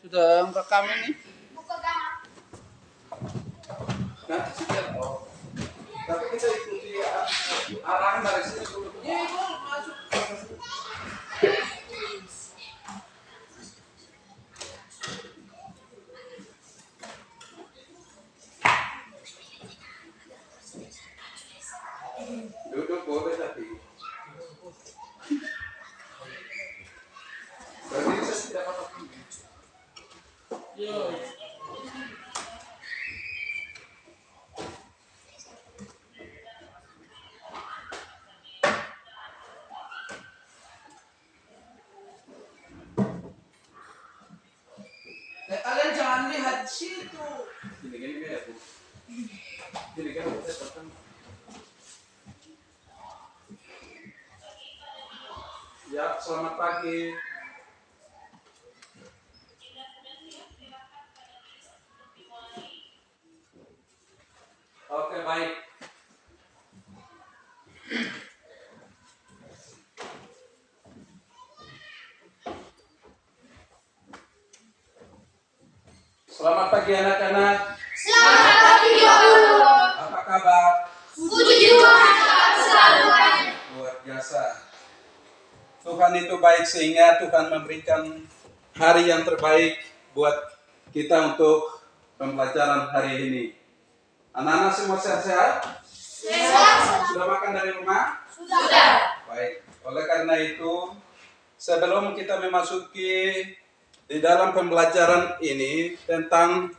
Sudah rekam ini. Buka kamar. Nanti sudah. Oh. Tapi kita ikuti arahan dari sini dulu. Iya, masuk. Duduk boleh tapi. Berdiri saya tidak apa-apa. Yo. Kalian jangan lihat situ. Gini ya bu. Gini bu. Ya, selamat pagi. Oke, baik. Selamat pagi anak-anak. Selamat pagi, Guru. Apa kabar? Puji Tuhan, selalu baik. Luar biasa. Tuhan itu baik sehingga Tuhan memberikan hari yang terbaik buat kita untuk pembelajaran hari ini. Anak-anak semua sehat-sehat? Sehat. Sudah makan dari rumah? Sudah. Baik. Oleh karena itu, sebelum kita memasuki di dalam pembelajaran ini tentang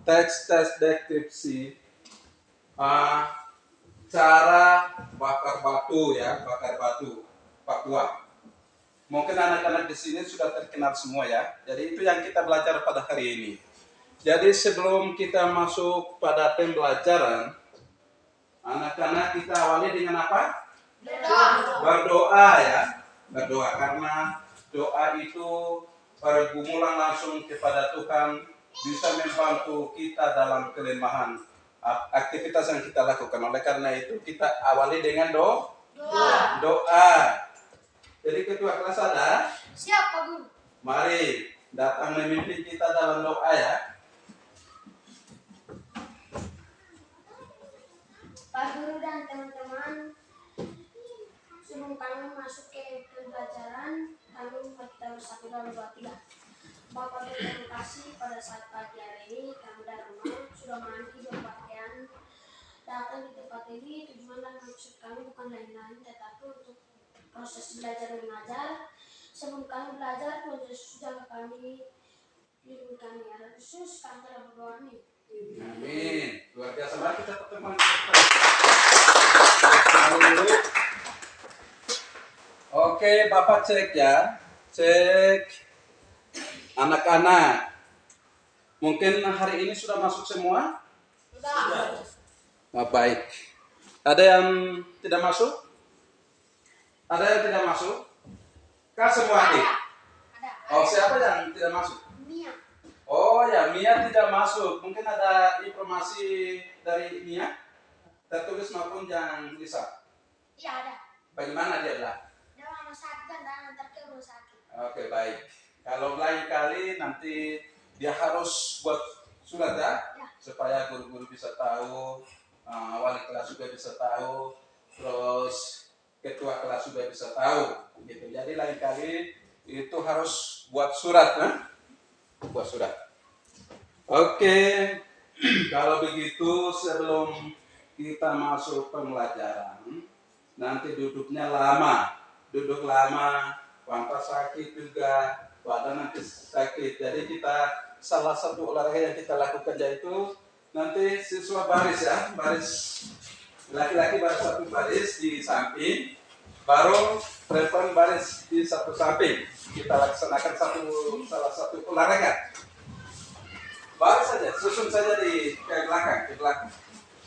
teks deskripsi, cara bakar batu ya, bakar batu Papua. Mungkin anak-anak di sini sudah terkenal semua ya. Jadi itu yang kita belajar pada hari ini. Jadi sebelum kita masuk pada pembelajaran, anak-anak kita awali dengan apa? Berdoa ya. Berdoa karena doa itu pergumulan langsung kepada Tuhan bisa membantu kita dalam kelemahan aktivitas yang kita lakukan. Oleh karena itu kita awali dengan doa. Jadi ketua kelas ada? Siap, Pak Guru. Mari datang memimpin kita dalam doa ya. Pak Guru dan teman-teman, sebelum kami masuk ke pembelajaran, kami kita bersatu dalam doa tiga. Bapak terima kasih pada saat pagi hari ini kami dari rumah sudah menanti berpakaian datang di tempat ini. Tujuan dan maksud kami bukan lain-lain tetapi untuk proses belajar mengajar. Sebelum kami belajar, Tuhan Yesus jaga kami, lindungi kami. Ada khusus kami telah berdoa nih. Amin. Luar biasa. Mari kita pertemuan. Oke, Bapak cek ya. Cek anak-anak. Mungkin hari ini sudah masuk semua? Sudah. Oh, baik. Ada yang tidak masuk? Ada yang tidak masuk? Kak semua adik? Ada. Oh, siapa yang tidak masuk? Mia. Oh ya, Mia tidak masuk. Mungkin ada informasi dari Mia? Tertulis maupun yang bisa? Iya ada. Bagaimana dia bilang? Dia mau sakit dan antar ke rumah sakit. Oke, baik. Kalau lain kali nanti dia harus buat surat ya, supaya guru-guru bisa tahu, wali kelas juga bisa tahu, terus ketua kelas juga bisa tahu, gitu. Jadi lain kali itu harus buat surat, buat surat. Oke, kalau begitu sebelum kita masuk pembelajaran, nanti duduk lama, pantas sakit juga, badan nanti sakit. Jadi kita salah satu olahraga yang kita lakukan yaitu nanti siswa baris ya, baris laki-laki baris satu baris di samping, baru perempuan baris di satu samping. Kita laksanakan salah satu olahraga. Baris saja, susun saja ke belakang.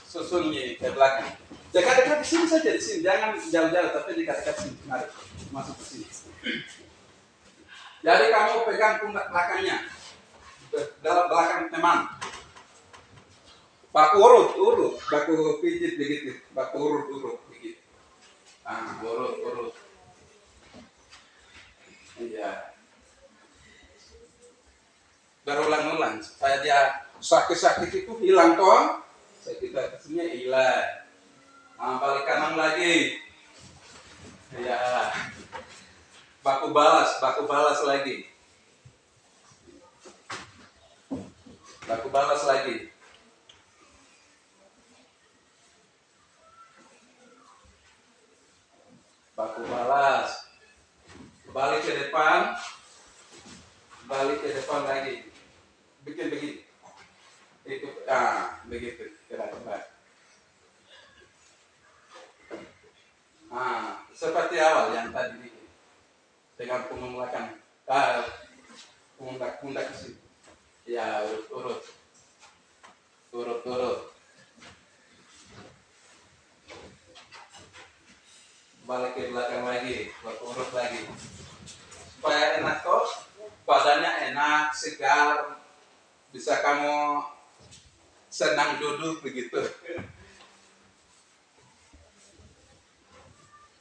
Susunnya ke belakang. Dekat-dekat di sini saja, di sini. Jangan jauh-jauh, tapi dekat-dekat sini. Mari, masuk ke sini. Jadi kamu pegang pundak belakangnya, dalam belakang teman. Baku urut, baku pijit begitu, baku urut begitu. Urut. Iya. berulang-ulang supaya dia sakit-sakit itu hilang toh. Sakit kesini hilang. Balik kanan lagi. Ya. Baku balas lagi. Baku balas lagi. Baku balas. Balik ke depan. Balik ke depan lagi. Bikin begini. Itu begitu. Gerak-gerak. Seperti awal yang tadi bikin. Dengan punggung belakang. Pundak ke sini. Ya, urut. Balik ke belakang lagi, urut lagi. Supaya enak toh, badannya enak, segar, bisa kamu senang duduk begitu.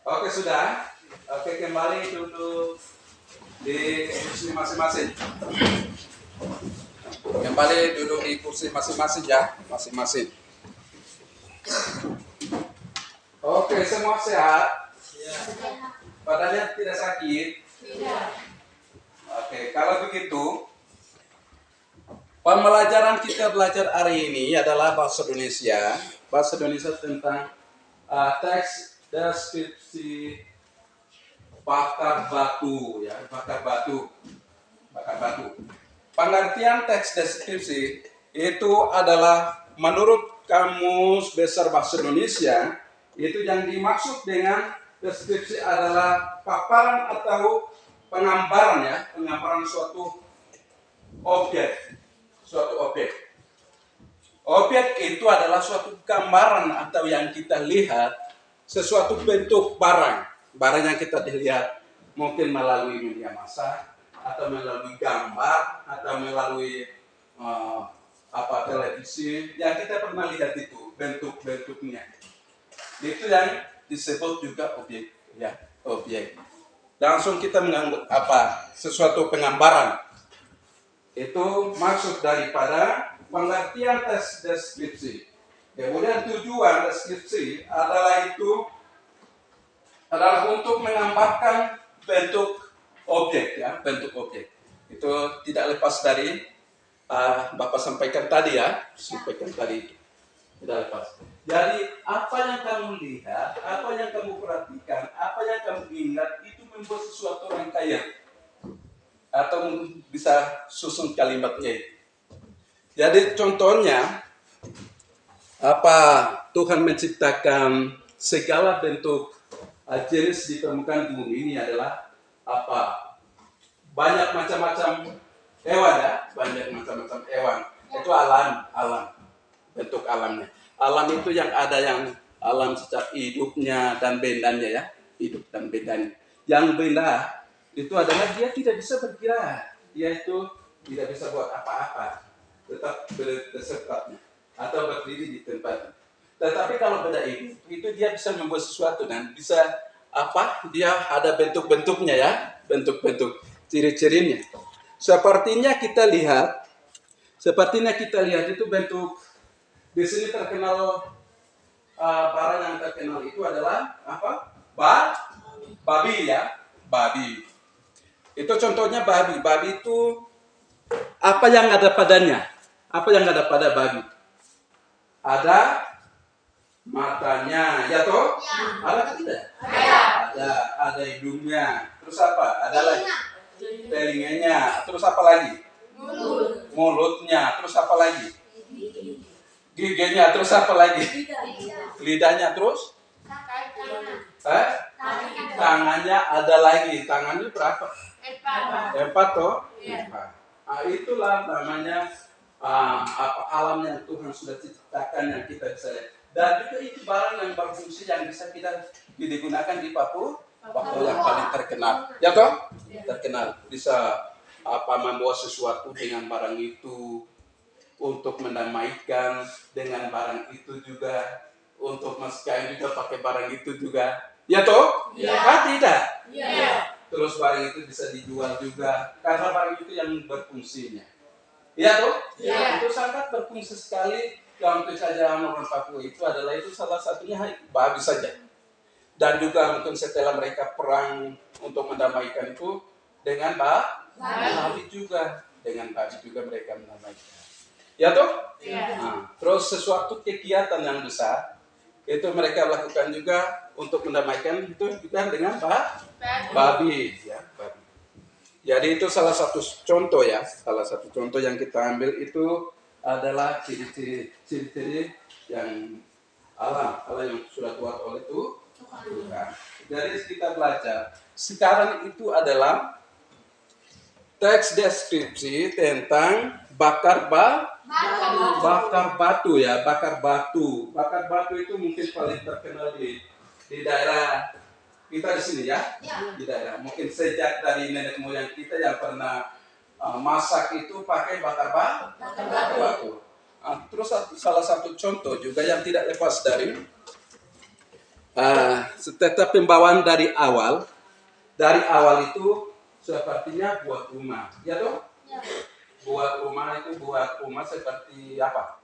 Oke sudah, oke kembali duduk di kursi masing-masing. Kembali duduk di kursi masing-masing ya, masing-masing. Oke, semua sehat? Badannya tidak sakit? Tidak. Oke, kalau begitu, pembelajaran kita belajar hari ini adalah bahasa Indonesia. Bahasa Indonesia tentang teks deskripsi bakar batu, ya, bakar batu. Pengertian teks deskripsi itu adalah menurut Kamus Besar Bahasa Indonesia, itu yang dimaksud dengan deskripsi adalah paparan atau penggambaran, ya, penggambaran suatu objek. Objek itu adalah suatu gambaran atau yang kita lihat sesuatu bentuk barang yang kita lihat mungkin melalui media massa atau melalui gambar atau melalui televisi yang kita pernah lihat itu bentuk-bentuknya. Itu yang disebut juga objek, ya, objek. Langsung kita menganggap sesuatu penggambaran. Itu maksud daripada pengertian teks deskripsi. Kemudian tujuan deskripsi adalah untuk menggambarkan bentuk objek, ya, bentuk objek. Itu tidak lepas dari Bapak sampaikan tadi, ya, tidak lepas. Jadi apa yang kamu lihat, apa yang kamu perhatikan, apa yang kamu ingat itu membuat sesuatu rangkaian atau bisa susun kalimatnya. Jadi contohnya Tuhan menciptakan segala bentuk jenis di permukaan bumi ini adalah banyak macam-macam hewan, ya, itu alam bentuk alamnya. Alam itu yang ada yang alam secara hidupnya dan bendanya, ya, hidup dan bendanya. Yang benda itu adalah dia tidak bisa bergerak, dia itu tidak bisa buat apa-apa, tetap bersepatnya atau berdiri di tempatnya. Tetapi kalau benda itu dia bisa membuat sesuatu dan bisa dia ada bentuk-bentuknya, ya, bentuk-bentuk ciri-cirinya. Sepertinya kita lihat itu bentuk di sini terkenal barang yang terkenal itu adalah babi, ya, babi. Itu contohnya babi. Babi itu apa yang ada padanya? Apa yang ada pada babi? Ada matanya, ya toh? Ya. Ada kan tidak? Ada hidungnya. Terus apa? Ada lagi telinganya. Terus apa lagi? Mulutnya. Terus apa lagi? Giginya. Terus apa lagi? Lidahnya. Terus? Tangannya ada lagi. Tangannya berapa? 4 toh? 4. Itulah namanya alam yang Tuhan sudah ciptakan yang kita bisa lihat. Dan juga itu barang yang berfungsi yang bisa kita digunakan di Papua yang paling terkenal, ya toh? Terkenal bisa membuat sesuatu dengan barang itu, untuk mendamaikan dengan barang itu juga, untuk mas kain juga pakai barang itu juga, ya toh? Tidak? Terus barang itu bisa dijual juga karena barang itu yang berfungsinya. Iya toh? Iya. Itu sangat berfungsi sekali dalam kejayaan orang Papua itu adalah itu salah satunya babi saja. Dan juga mungkin setelah mereka perang untuk mendamaikan itu dengan babi juga. Dengan babi juga mereka mendamaikan. Ya toh? Iya. Nah, terus sesuatu kegiatan yang besar itu mereka lakukan juga untuk mendamaikan itu juga dengan babi, ya, babi. Jadi itu salah satu contoh ya, salah satu contoh yang kita ambil itu adalah ciri-ciri yang Allah yang sudah buat oleh Tuhan. Jadi kita belajar. Sekarang itu adalah teks deskripsi tentang bakar batu ya, bakar batu. Bakar batu itu mungkin paling terkenal di daerah kita di sini ya. Di daerah. Mungkin sejak dari nenek moyang kita yang pernah masak itu pakai bakar batu. Terus salah satu contoh juga yang tidak lepas dari setiap pembawaan dari awal itu sepertinya buat rumah, ya toh? Ya. Buat rumah seperti apa?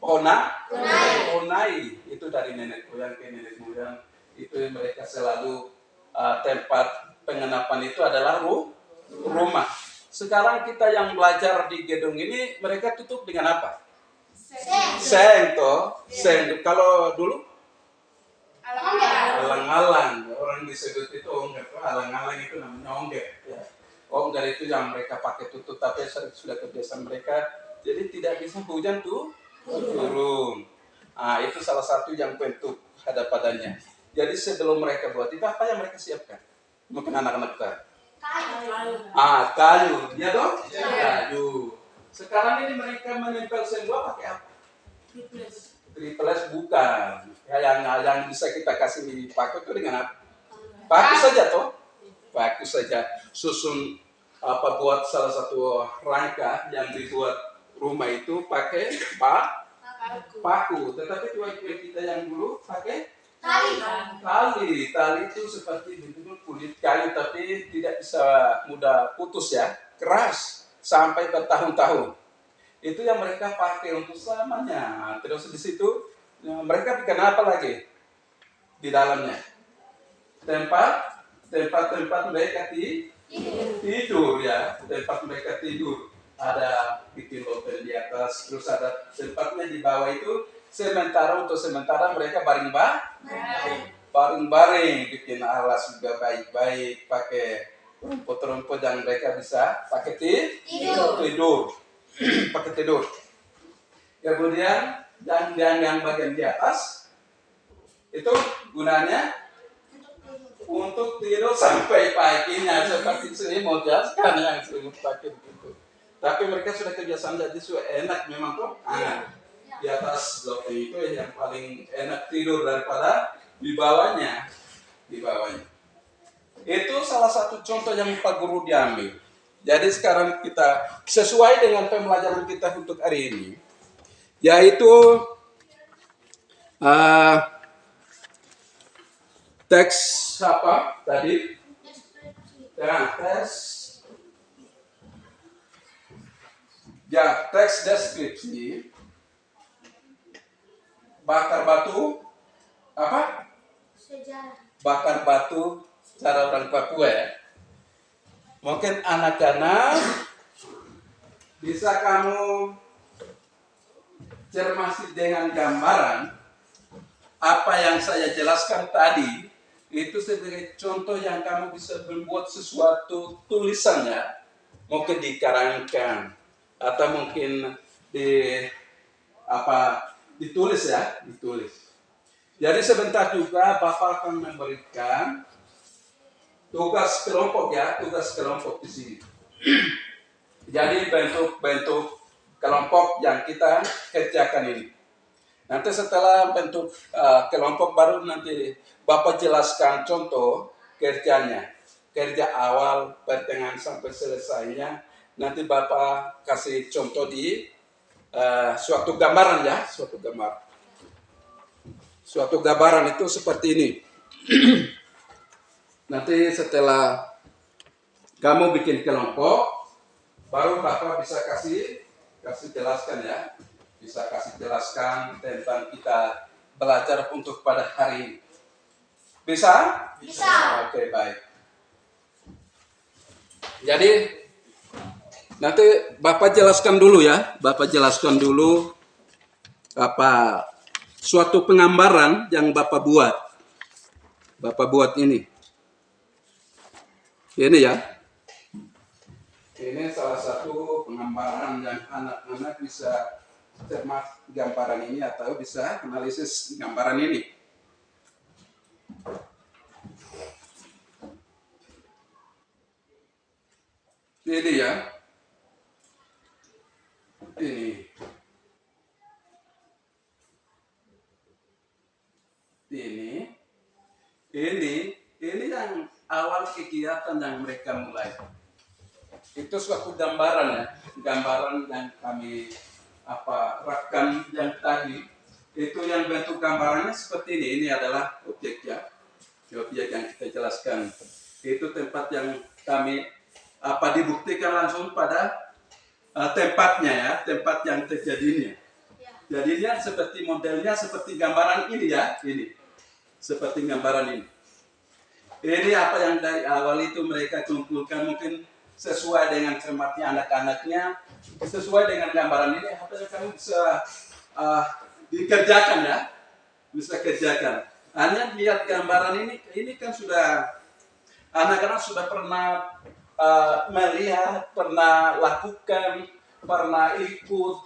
Onai itu dari nenek moyang ke nenek moyang itu mereka selalu tempat penginapan itu adalah rumah. Sekarang kita yang belajar di gedung ini mereka tutup dengan apa? Seng toh. Seng. Kalau dulu alang-alang, orang disebut itu ongger. Alang-alang itu namanya ongger. Ya. Ongger itu yang mereka pakai tutup, tapi sudah kebiasaan mereka. Jadi tidak bisa hujan turun. Itu salah satu yang bentuk ada padanya. Jadi sebelum mereka buat itu apa yang mereka siapkan? Mungkin anak-anak kita. Kayu. Ya dong? Kayu. Sekarang ini mereka menempel semua pakai apa? Triples bukan. Yang bisa kita kasih paku itu dengan apa? Paku saja toh. Paku saja. Susun buat salah satu rangka yang dibuat rumah itu pakai paku. Tetapi tua-tua kita yang dulu pakai tali itu seperti bentuk kulit kayu tapi tidak bisa mudah putus ya, keras sampai bertahun-tahun. Itu yang mereka pakai untuk selamanya. Terus di situ mereka bikin apa lagi di dalamnya? Tempat mereka tidur ya, tempat mereka tidur. Ada bikin loteng di atas, terus ada tempatnya di bawah itu. Sementara mereka baring-baring, bikin alas juga baik-baik, pakai rumput-rumput yang mereka bisa pakai tidur. Pakai tidur. Kemudian yang bagian di atas itu gunanya untuk tidur sampai paginya seperti selimut ya, sekarang yang selimut pakai begitu. Tapi mereka sudah kebiasaan jadi sudah enak memang kok. Di atas blok itu yang paling enak tidur daripada di bawahnya. Itu salah satu contoh yang Pak Guru diambil. Jadi sekarang kita sesuai dengan pembelajaran kita untuk hari ini, yaitu teks apa tadi? Teks deskripsi bakar batu apa? Sejarah. Bakar batu cara orang Papua ya. Mungkin anak-anak bisa kamu cermati dengan gambaran apa yang saya jelaskan tadi itu sebagai contoh yang kamu bisa membuat sesuatu tulisannya, mungkin dikarangkan atau mungkin ditulis. Jadi sebentar juga Bapak akan memberikan tugas kelompok di sini. Jadi bentuk kelompok yang kita kerjakan ini. Nanti setelah bentuk kelompok baru nanti Bapak jelaskan contoh kerjanya. Kerja awal, pertengahan sampai selesainya. Nanti Bapak kasih contoh di suatu gambaran ya, suatu gambaran itu seperti ini. Nanti setelah kamu bikin kelompok, baru Bapak bisa kasih kasih jelaskan ya. Bisa kasih jelaskan tentang kita belajar untuk pada hari ini. Bisa? Bisa. Oke, baik. Jadi nanti Bapak jelaskan dulu ya. Bapak jelaskan dulu apa suatu penggambaran yang Bapak buat. Bapak buat ini. Ini ya. Ini salah satu penggambaran yang anak-anak bisa cermat gambaran ini atau bisa analisis gambaran ini. Ini ya. Ini. Ini yang awal kegiatan yang mereka mulai. Itu suatu gambaran ya, gambaran yang kami rekam yang tadi. Itu yang bentuk gambarannya seperti ini. Ini adalah objek ya, objek yang kita jelaskan. Itu tempat yang kami dibuktikan langsung pada tempatnya ya, tempat yang terjadinya. Jadinya seperti modelnya seperti gambaran ini ya, ini seperti gambaran ini. Ini apa yang dari awal itu mereka kumpulkan mungkin sesuai dengan cermatnya anak-anaknya, sesuai dengan gambaran ini apa yang kamu bisa dikerjakan ya, bisa kerjakan. Hanya lihat gambaran ini kan sudah anak-anak sudah pernah melihat, pernah lakukan, pernah ikut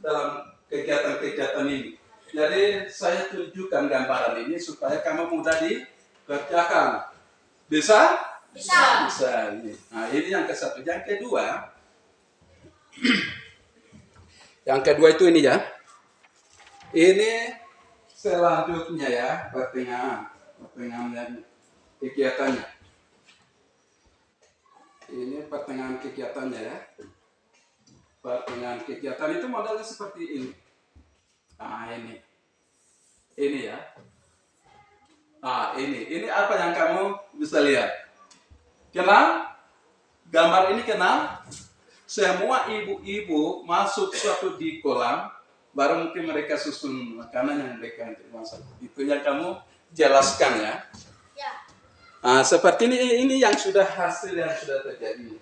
dalam kegiatan-kegiatan ini. Jadi saya tunjukkan gambaran ini supaya kamu mudah dikerjakan. Bisa? Bisa. Bisa. Nah, ini yang ke satu. Yang kedua, itu ini ya. Ini selanjutnya ya, pertengahan dan kegiatannya. Ini pertengahan kegiatannya ya. Pertengahan kegiatan itu modelnya seperti ini. Nah, ini ya. Nah, ini apa yang kamu bisa lihat? Kenal? Gambar ini kenal? Semua ibu-ibu masuk suatu di kolam, baru mungkin mereka susun makanan yang mereka masak. Itu yang kamu jelaskan ya. Ya. Nah, seperti ini yang sudah hasil yang sudah terjadi.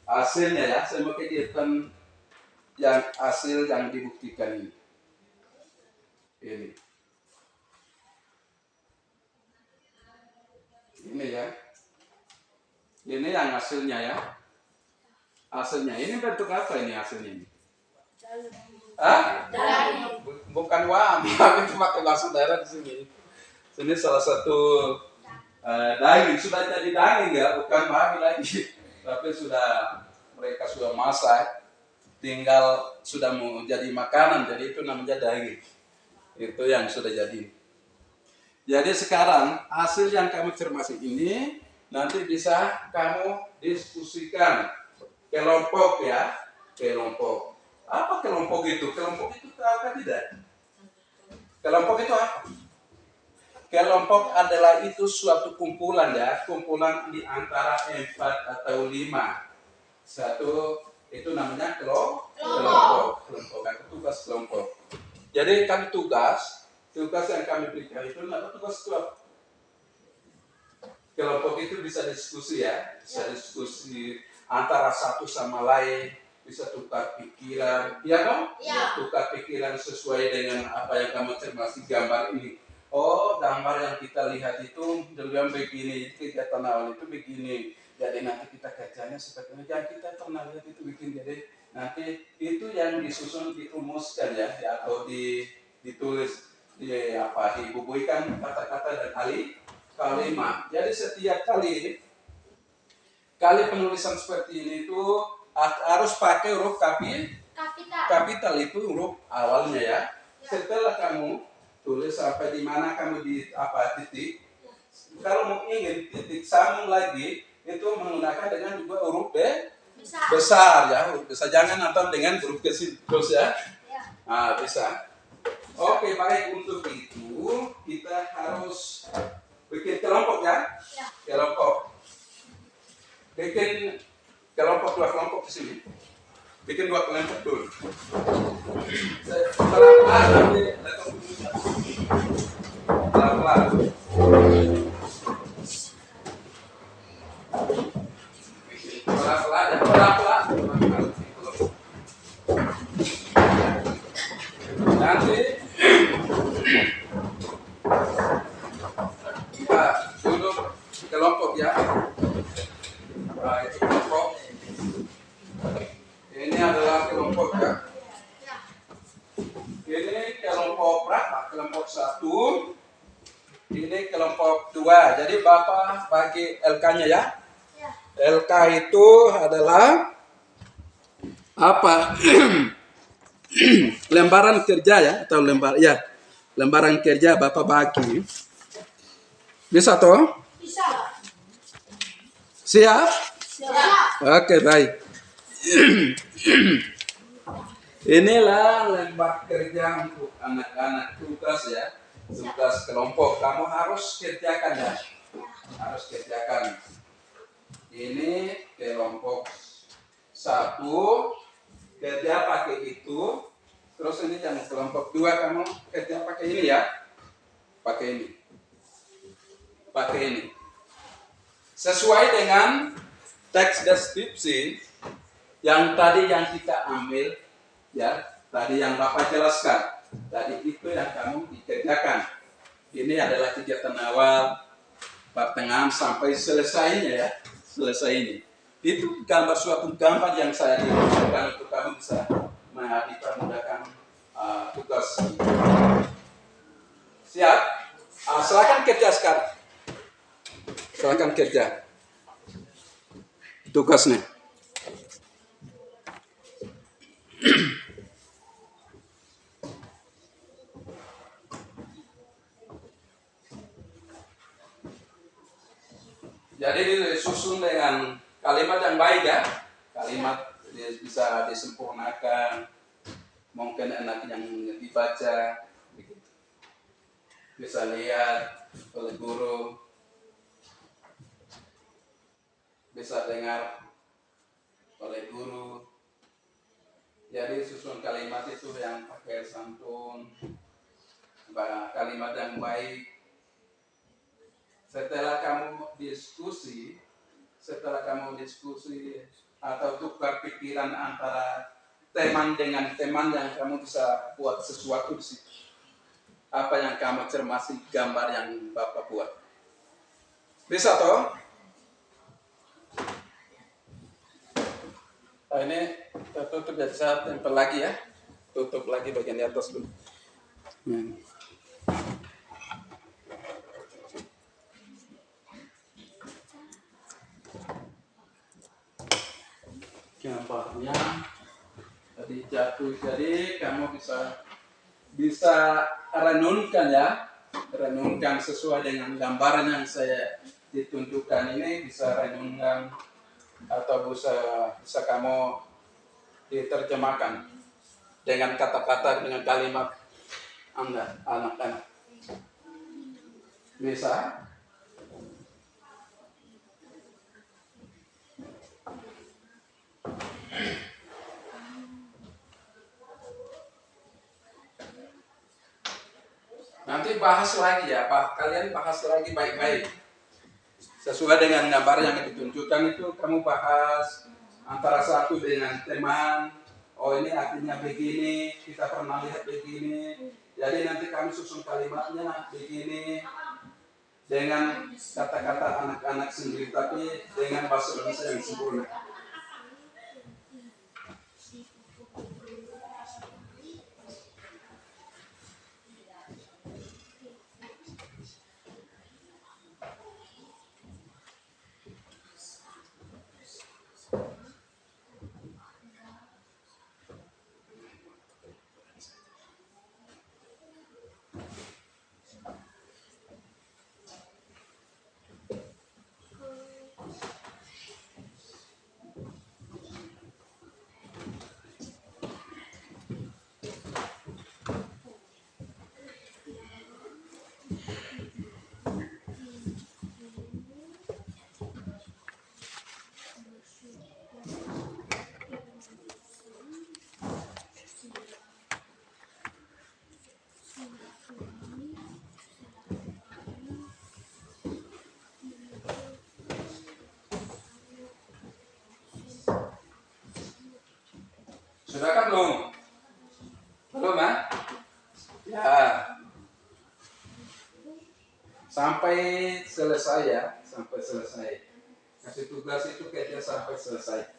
Hasilnya ya, semua kegiatan yang hasil yang dibuktikan ini. Ini ya. Ini yang hasilnya ya. Hasilnya ini bentuk apa ini hasilnya ini? Bukan wam, itu pakai bahasa daerah di sini. Ini salah satu daging, sudah jadi daging ya, bukan babi lagi. Tapi mereka sudah masak, tinggal sudah mau jadi makanan, jadi itu namanya daging. Itu yang sudah jadi. Jadi sekarang hasil yang kamu cermati ini nanti bisa kamu diskusikan kelompok ya, kelompok. Apa kelompok itu? Kelompok itu tahu kan tidak? Kelompok itu apa? Kelompok adalah itu suatu kumpulan ya, kumpulan di antara 4 atau 5. Satu itu namanya kelompok. Kelompok atau tugas kelompok. Jadi kami tugas yang kami berikan itu adalah tugas kelompok. Kelompok itu bisa diskusi ya, bisa diskusi antara satu sama lain, bisa tukar pikiran, ya dong? Ya. Tukar pikiran sesuai dengan apa yang kamu cermati gambar ini. Oh, gambar yang kita lihat itu dalam begini, kegiatan awal itu begini. Jadi nanti kita kerjanya seperti ini. Yang kita pernah lihat itu bikin, jadi nanti itu yang disusun, dirumuskan ya, atau ditulis, dibubuikan kata-kata dan kalimat. Jadi setiap kali penulisan seperti ini itu harus pakai huruf kapital itu huruf awalnya ya. Setelah kamu tulis sampai di mana kamu titik. Kalau mau ingin titik sambung lagi itu menggunakan dengan juga huruf besar ya, huruf besar. Jangan nonton dengan huruf kecil terus ya. Nah, bisa. Oke, baik, untuk itu kita harus bikin kelompok ya. Kelompok. Bikin kelompok, 2 kelompok di sini. Bikin 2 kelompok dulu. Pelan-pelan nanti letak dulu. Pelan-pelan. Pelan-pelan ya, pelan-pelan. Nanti kita duduk kelompok ya. Nah, itu kelompok. Ini adalah kelompok ya. Ini kelompok berapa? Kelompok 1. Ini kelompok 2. Jadi Bapak bagi LK-nya ya. LK itu adalah apa? Lembaran kerja ya, atau lembaran kerja Bapak bagi. Bisa toh? Bisa. Siap? Siap. Oke, baik. Inilah lembar kerja untuk anak-anak, tugas ya. Tugas kelompok kamu harus kerjakan ya. Harus kerjakan. Ini kelompok 1 kerja pakai itu. Terus ini yang kelompok 2 kamu kerja pakai ini ya. Pakai ini. Pakai ini. Sesuai dengan teks deskripsi yang tadi yang kita ambil ya, tadi yang Bapak jelaskan. Tadi itu yang kamu dikerjakan. Ini adalah kegiatan awal, pertengahan sampai selesainya ya. Selesai ini. Itu gambar suatu gambar yang saya dibutuhkan untuk kamu bisa dipermudahkan tugas. Siap? Silakan kerja sekarang. Silakan kerja. Tugasnya. Jadi disusun dengan kalimat yang baik ya. Kalimat bisa disempurnakan. Mungkin enak yang dibaca. Bisa lihat oleh guru. Bisa dengar oleh guru. Jadi susun kalimat itu yang pakai santun. Kalimat yang baik. Setelah kamu diskusi atau tukar pikiran antara teman dengan teman yang kamu bisa buat sesuatu di situ. Apa yang kamu cermati gambar yang Bapak buat. Bisa toh? Nah, ini tutup ya, saya tempel lagi ya. Tutup lagi bagian di atas dulu. Gambarnya tadi jatuh, jadi kamu bisa renungkan ya, renungkan sesuai dengan gambaran yang saya ditunjukkan ini, bisa renungkan atau bisa kamu diterjemahkan dengan kata-kata, dengan kalimat Anda anak-anak. Bisa? Nanti bahas lagi ya, kalian bahas lagi baik-baik. Sesuai dengan gambar yang ditunjukkan itu, kamu bahas antara satu dengan teman. Oh, ini artinya begini, kita pernah lihat begini. Jadi nanti kami susun kalimatnya begini dengan kata-kata anak-anak sendiri, tapi dengan bahasa Indonesia yang sempurna. Sudah kan belum? Belum ah? Ya. Sampai selesai ya, sampai selesai. Kasih tugas itu kayaknya sampai selesai.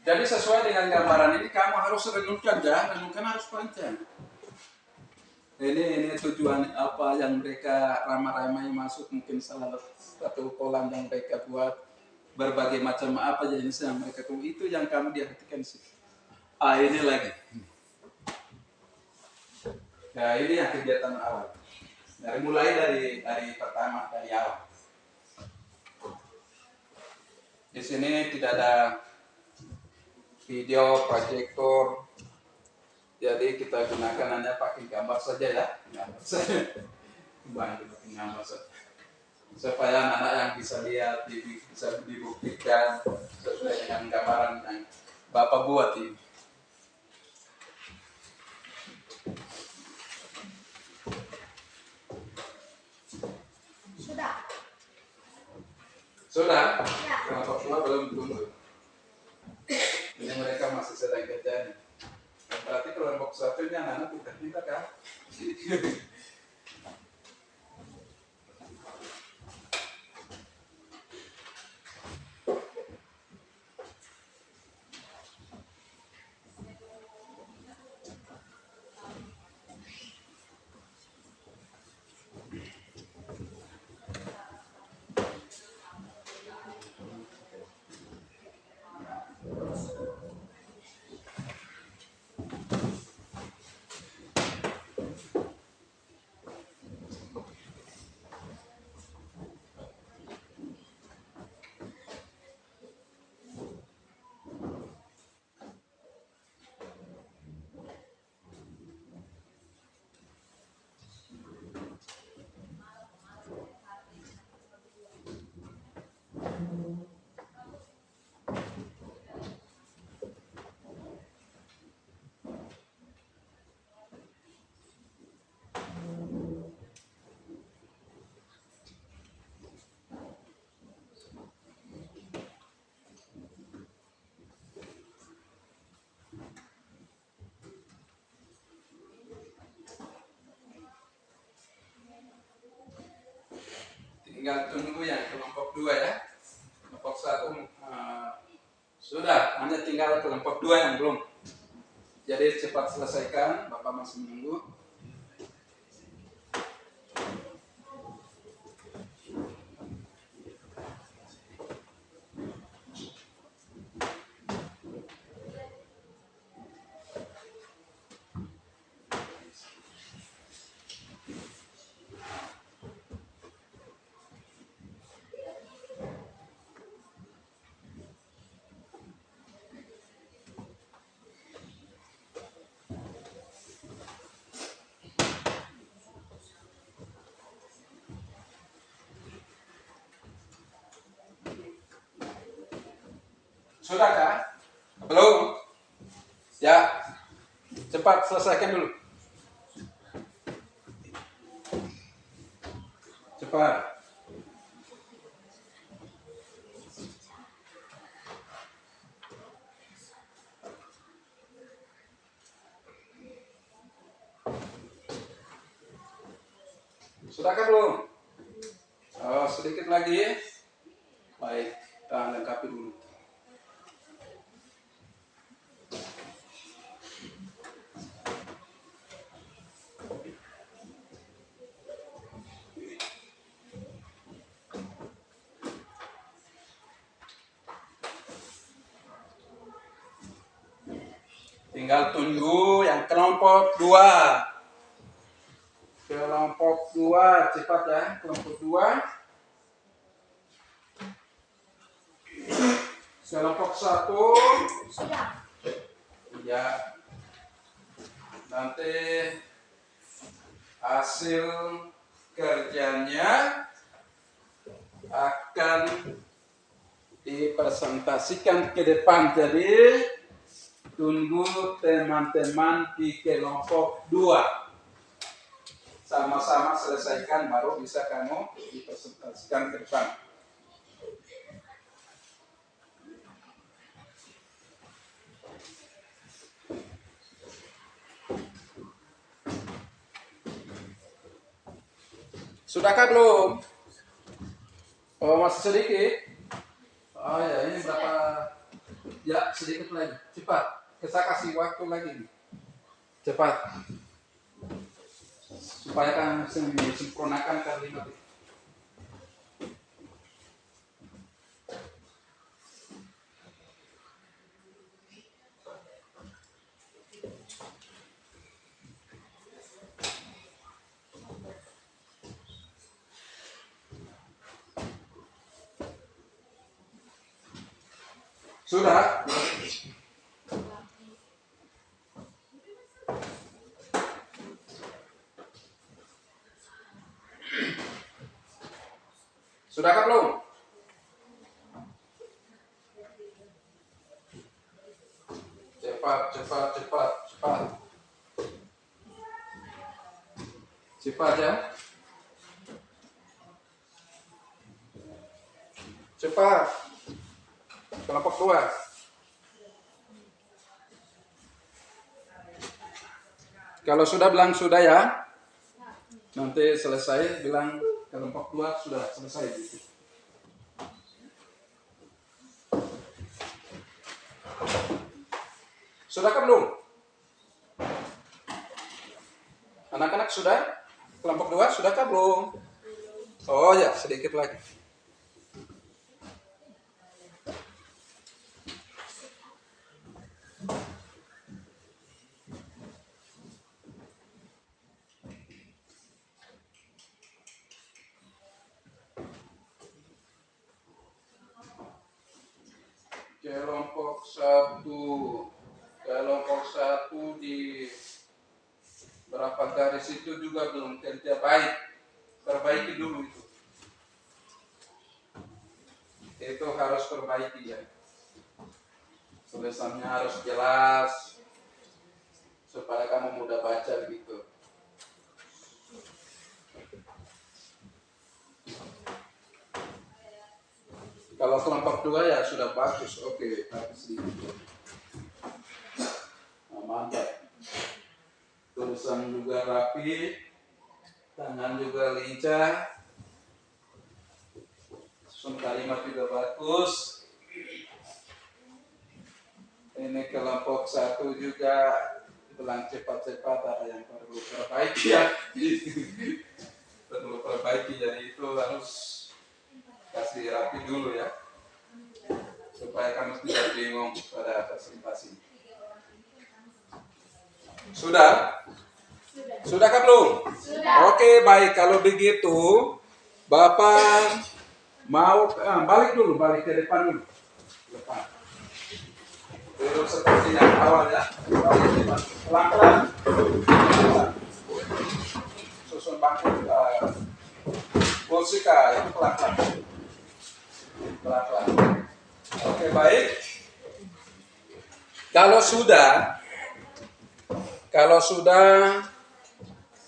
Jadi sesuai dengan gambaran ini kamu harus renungkan ya, renungkan harus panjang. Ini tujuan apa yang mereka ramai-ramai masuk, mungkin salah satu kolam yang mereka buat, berbagai macam apa jenis yang mereka tuh, itu yang kamu diartikan sih. Ini lagi. Nah ini yang kegiatan awal. Mulai dari pertama, dari awal. Di sini tidak ada video proyektor, jadi kita gunakan hanya pakai gambar saja ya, gambar saja. Banyak pakai gambar saja, supaya anak yang bisa lihat, bisa dibuktikan sesuai dengan gambaran yang Bapak buat ini. Sudah? Ya. Kelompok dua belum tunggu. Ini mereka masih sedang kerja. Berarti kelompok satu ini anak-anak udah kita kan? Tinggal tunggu yang kelompok dua ya. Kelompok satu sudah, hanya tinggal kelompok dua yang belum. Jadi cepat selesaikan, Bapak masih menunggu. Sudah kah? Belum? Ya, cepat selesaikan dulu. Cepat. Sudahkah belum? Oh, sedikit lagi. Baik, kita lengkapi dulu. Tinggal tunggu yang kelompok dua. Kelompok dua, cepat ya, kelompok dua. Kelompok satu. Sudah. Ya. Nanti hasil kerjanya akan dipresentasikan ke depan. Jadi tunggu teman-teman di kelompok 2 sama-sama selesaikan, baru bisa kamu dipresentasikan ke depan. Sudahkah belum? Oh, masih sedikit? Oh ya, ini berapa? Ya, sedikit lagi. Cepat. Saya kasih waktu lagi. Cepat. Supaya kan sempurnakan kalimat itu. Sudah? Sudahkah belum? Cepat, cepat, cepat, cepat. Cepat ya. Cepat. Kelompok 2. Kalau sudah bilang sudah ya. Nanti selesai bilang kelompok 2 sudah selesai gitu. Sudahkah belum? Anak-anak sudah? Kelompok 2 sudahkah belum? Oh ya, sedikit lagi. Kelompok 1. Kelompok 1 di berapa garis itu juga belum kerja baik. Perbaiki dulu itu. Itu harus perbaiki ya. Tulisannya harus jelas supaya kamu mudah baca gitu. Kalau kelompok 2 ya sudah bagus. Oke, bagus sedikit. Nah, mantap. Tulisan juga rapi, tangan juga lincah, susun kalimat juga bagus. Ini kelompok 1 juga bilang cepat-cepat, ada yang perlu perbaiki ya. Perlu perbaiki, jadi itu harus kasih rapi dulu ya, supaya kamu tidak bingung pada presentasi. Sudah? Sudahkah belum? Sudah. Oke, baik. Kalau begitu, Bapak mau balik dulu, balik ke depan dulu. Depan. Belum seperti yang awal ya. Balik ke depan. Pelan-pelan. Susun bangku. Musika itu pelan-pelan. Pelan-pelan. Oke, baik. Kalau sudah,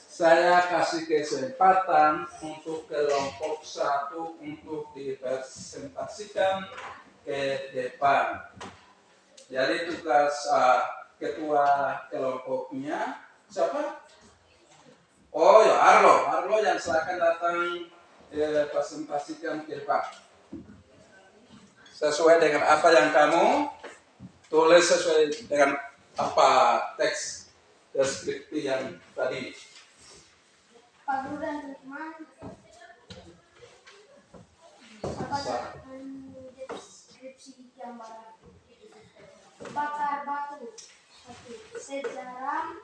saya kasih kesempatan untuk kelompok 1 untuk dipresentasikan ke depan. Jadi tugas ketua kelompoknya siapa? Oh ya, Arlo yang silakan datang presentasikan ke depan. Sesuai dengan apa yang kamu tulis, sesuai dengan apa teks deskripsi yang tadi. Pak Guru dan teman-teman, deskripsi gambaran. Bakar batu. 1. Sejarah,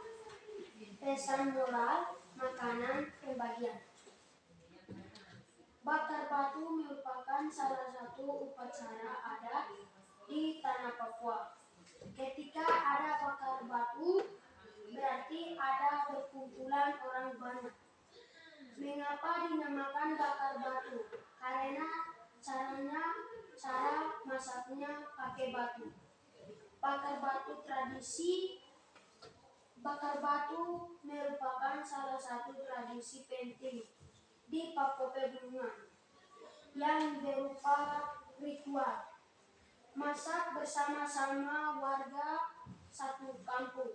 pesan moral, makanan, pembagian. Bakar batu merupakan salah satu upacara adat di tanah Papua. Ketika ada bakar batu, berarti ada perkumpulan orang banyak. Mengapa dinamakan bakar batu? Karena cara memasaknya pakai batu. Bakar batu tradisi bakar batu merupakan salah satu tradisi penting di Papua Pegunungan yang berupa ritual masak bersama-sama warga satu kampung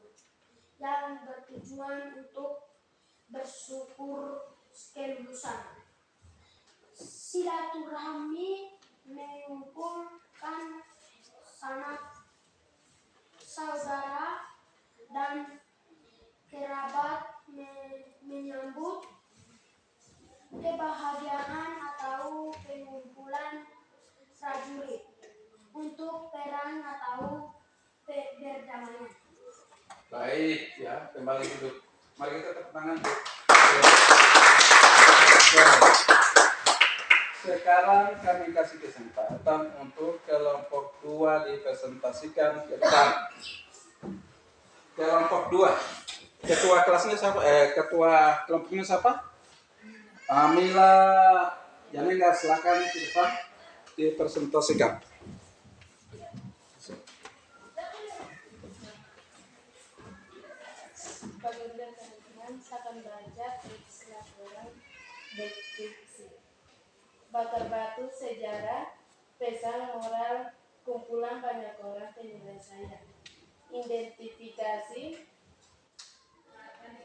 yang bertujuan untuk bersyukur kelulusan. Silaturahmi mengumpulkan sanak saudara dan kerabat menyambut kebahagiaan atau pengumpulan prajurit untuk perang atau berdamaian. Baik, ya, kembali duduk. Mari kita tepuk tangan. Sekarang kami kasih kesempatan untuk kelompok 2 dipresentasikan ke depan. Kelompok 2. Ketua kelasnya siapa? Ketua kelompoknya siapa? Amila Janengga, silakan ke depan dipresentasikan. Paganda teman-teman, saya akan belajar teks laporan deskripsi. Bakar batu sejarah, pesan moral, kumpulan banyak orang penyelesaian. Identifikasi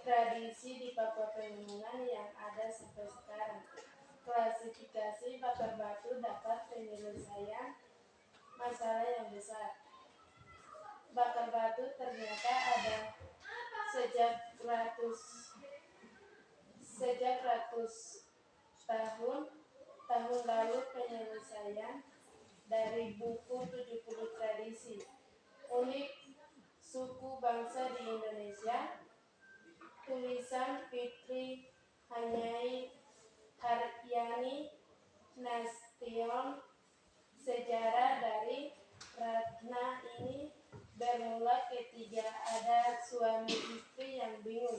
tradisi di Papua Pegunungan yang ada sampai sekarang. Klasifikasi bakar batu dapat penyelesaian masalah yang besar. Bakar batu ternyata ada sejak ratus tahun lalu. Penyelesaian dari buku 70 tradisi unik suku bangsa di Indonesia, tulisan Fitri Hanyai Haryani Nasution. Sejarah dari Ratna ini bermula ketika ada suami istri yang bingung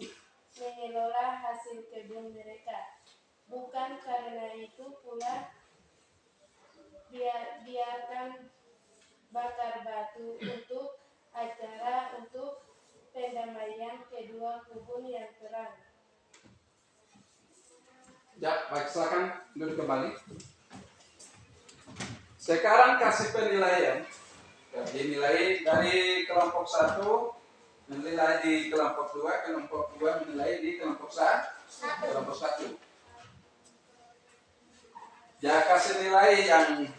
mengelola hasil kebun mereka. Bukan karena itu pula biarkan bakar batu untuk acara untuk pendamaian kedua kubu yang perang. Ya, baik, silakan duduk kembali. Sekarang kasih penilaian. Ya, dinilai dari kelompok 1, menilai di kelompok 2, kelompok 2 menilai di kelompok 1. Ya, kasih nilai yang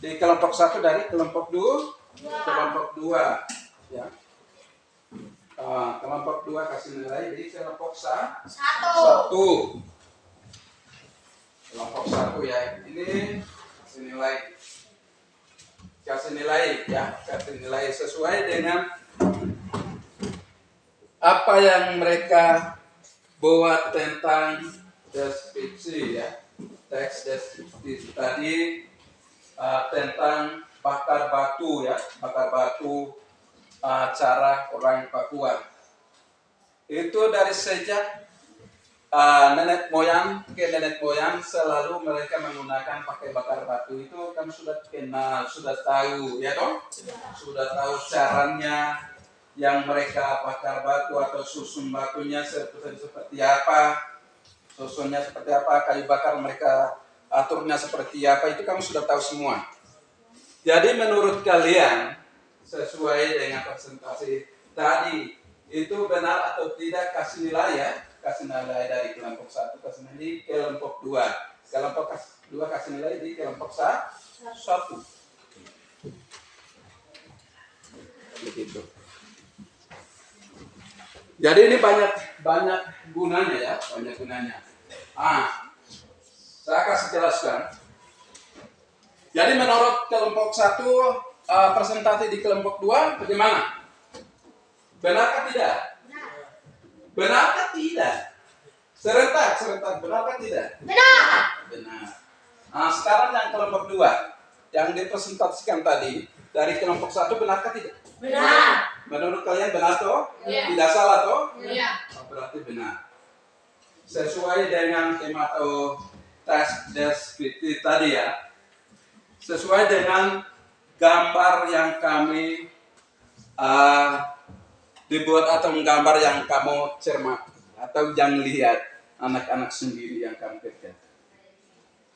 di kelompok 1 dari kelompok 2. Kelompok 2, ya. Kelompok 2 kasih nilai di kelompok 1. Kelompok 1 ya, ini kasih nilai sesuai dengan apa yang mereka buat tentang deskripsi, ya, teks deskripsi tadi tentang bakar batu, ya, cara orang Papua itu dari sejak nenek moyang ke nenek moyang selalu mereka menggunakan pakai bakar batu. Itu kan sudah kenal, sudah tahu, ya toh? Sudah tahu caranya yang mereka bakar batu atau susun batunya seperti apa, susunnya seperti apa, kayu bakar mereka aturnya seperti apa, itu kamu sudah tahu semua. Jadi menurut kalian sesuai dengan presentasi tadi itu benar atau tidak, kasih nilai, ya. Kasih nilai dari kelompok 1, kasih nilai di kelompok 2. Kelompok 2 kasih nilai di kelompok 1. Begitu. Jadi ini banyak gunanya, ya, banyak gunanya. Saya kasih jelaskan. Jadi menurut kelompok 1 presentasi di kelompok 2 bagaimana? Benarkah tidak? Benarkah tidak? Serentak, benarkah tidak? Benar. Sekarang yang kelompok 2 yang dipresentasikan tadi dari kelompok 1 benarkah tidak? Benar. Menurut kalian benar toh? Iya. Tidak salah toh? Iya. Berarti benar. Sesuai dengan tema atau tes deskripsi tadi, ya. sesuai dengan gambar yang kami dibuat atau gambar yang kamu cermati atau yang lihat anak-anak sendiri yang kamu kerjakan.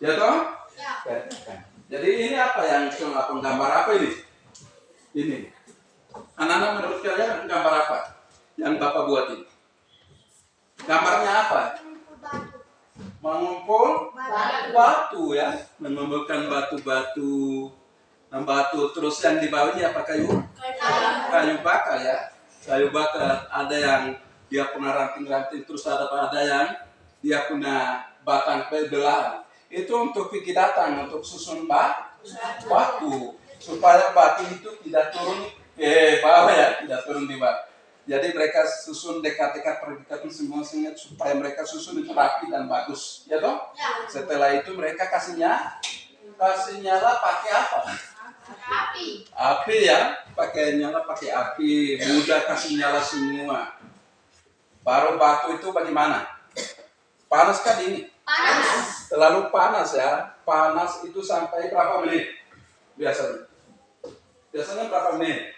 Ya toh? Ya. Kerjakan. Jadi ini apa yang gambar apa ini? Ini. Anak-anak menurut kalian gambar apa yang Bapak buat ini? Gambarnya apa? Mengumpul batu ya, mengumpulkan batu-batu, terus yang di bawahnya apa kayu? Kayu bakar ya, kayu bakar. Ada yang dia punya ranting-ranting, terus ada yang dia punya batang belahan. Itu untuk pergi datang untuk susun batu supaya batu itu tidak turun ke bawah ya, tidak turun di bawah. Jadi mereka susun dekat-dekat perdekatan semua supaya mereka susun itu rapi dan bagus, ya toh? Ya. Setelah itu mereka kasih nyala pakai apa? Api ya, pakai nyala pakai api, mudah kasih nyala semua. Baru batu itu bagaimana? Panas kan ini? Panas. Terlalu panas ya. Panas itu sampai berapa menit? Biasanya berapa menit?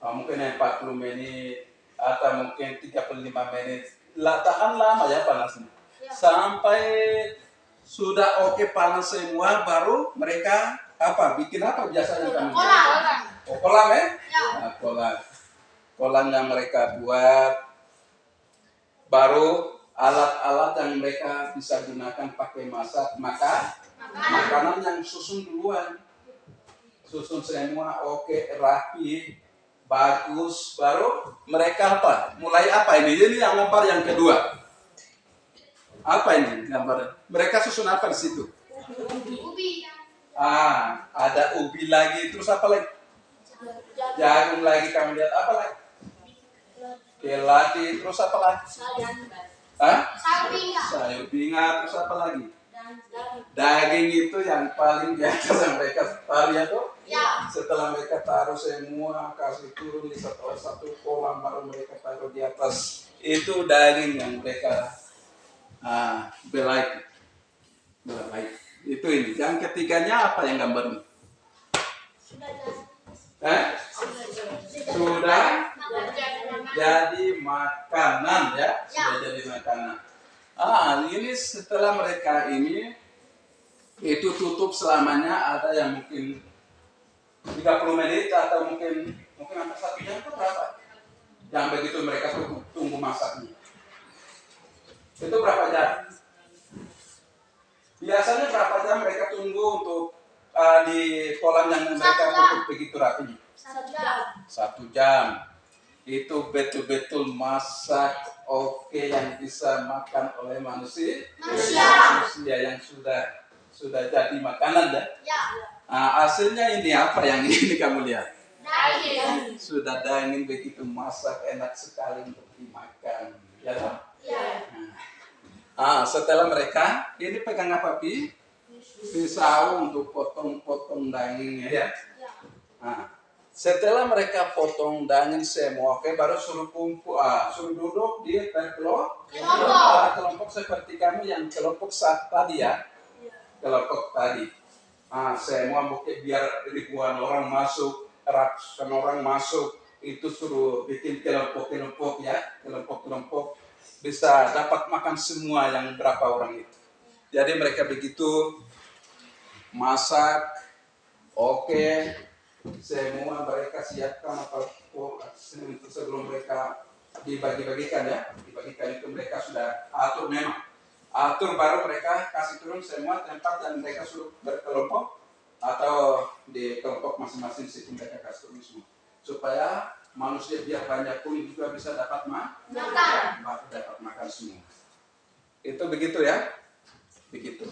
Mungkin 40 menit atau mungkin 35 menit. Tahan lama ya panasnya. Ya. Sampai sudah oke panas semua, baru mereka apa? Bikin apa biasanya kamu? Kolam. Oh, kolam ya? Ya. Nah, kolam yang mereka buat, baru alat-alat yang mereka bisa gunakan pakai masak, makanan yang susun duluan. Susun semua oke, rapi, bagus, baru mereka apa? Mulai apa ini? Ini yang gambar yang kedua. Apa ini gambar? Mereka susun apa di situ? Ubi. Ada ubi lagi, terus apa lagi? Jagung lagi, kamu lihat apa lagi? Keladi, terus apa lagi? Sayur bingat, terus apa lagi? Daging itu yang paling di atas yang mereka taruh ya tuh. Ya. Setelah mereka taruh semua, kasih turun di satu kolam, baru mereka taruh di atas. Itu daging yang mereka belai. Itu ini. Yang ketiganya apa yang gambar ini? Sudah jadi makanan ya. Sudah jadi makanan. Ini setelah mereka ini itu tutup selamanya, ada yang mungkin 30 menit atau mungkin sampai 1 jam itu berapa? Yang begitu mereka tunggu masaknya. Itu berapa jam? Biasanya berapa jam mereka tunggu untuk di kolam yang mereka tutup begitu rapi? 1 jam. Itu betul-betul masak oke yang bisa makan oleh manusia yang sudah jadi makanan ya. Hasilnya ini apa yang ini kamu lihat? Daging. Sudah daging begitu masak, enak sekali untuk dimakan, ya toh? Setelah mereka ini pegang apa Pi? Pisau untuk potong-potong dagingnya ya. Setelah mereka potong daging semua, oke, baru suruh suruh duduk di kelompok seperti kamu yang kelompok saat tadi ya, kelompok tadi. Semua mungkin biar ribuan orang masuk, ratusan orang masuk, itu suruh bikin kelompok ya, kelompok bisa dapat makan semua yang berapa orang itu. Jadi mereka begitu masak, oke. Semua mereka siapkan sebelum mereka dibagi-bagikan ya. Dibagikan itu mereka sudah atur memang. Atur baru mereka kasih turun semua tempat yang mereka suruh berkelompok atau di kelompok masing-masing situ mereka kasih turun semua. Supaya manusia biar banyak pun juga bisa dapat makan semua. Itu begitu ya. Begitu.